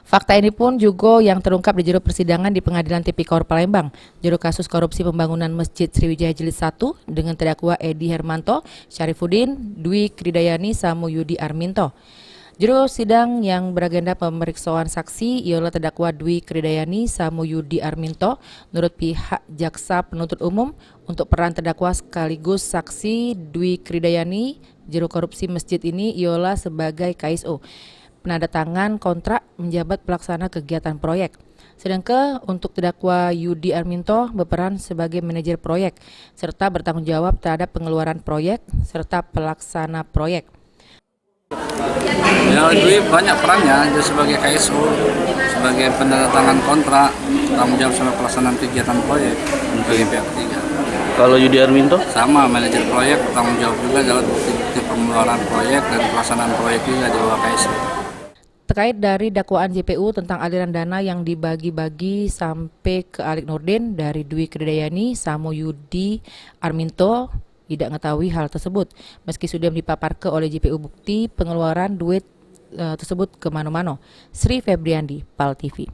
Fakta ini pun juga yang terungkap di juru persidangan di Pengadilan Tipikor Palembang, juru kasus korupsi pembangunan Masjid Sriwijaya Jilid 1 dengan terdakwa Edi Hermanto, Syarifuddin, Dwi Kridayani, Samu Yudi Arminto. Juru sidang yang beragenda pemeriksaan saksi ialah terdakwa Dwi Kridayani, Samu Yudi Arminto, menurut pihak jaksa penuntut umum untuk peran terdakwa sekaligus saksi Dwi Kridayani, juru korupsi masjid ini ialah sebagai KSO. Penandatangan kontrak menjabat pelaksana kegiatan proyek. Sedangkan untuk terdakwa Yudi Arminto berperan sebagai manajer proyek serta bertanggung jawab terhadap pengeluaran proyek serta pelaksana proyek. Ya, Dwi banyak perannya, dia sebagai KSO, sebagai penandatangan kontrak, tanggung jawab sama pelaksanaan kegiatan proyek bagi pihak ketiga. Kalau Yudi Arminto? Sama, manajer proyek, bertanggung jawab juga dalam bukti pengeluaran proyek dan pelaksanaan proyek juga di bawah KSO. Terkait dari dakwaan JPU tentang aliran dana yang dibagi-bagi sampai ke Alik Nurdin dari Dwi Kridayani, Samu Yudi Arminto tidak mengetahui hal tersebut meski sudah dipaparkan oleh JPU bukti pengeluaran duit tersebut ke mano-mano. Sri Febriandi, PAL TV.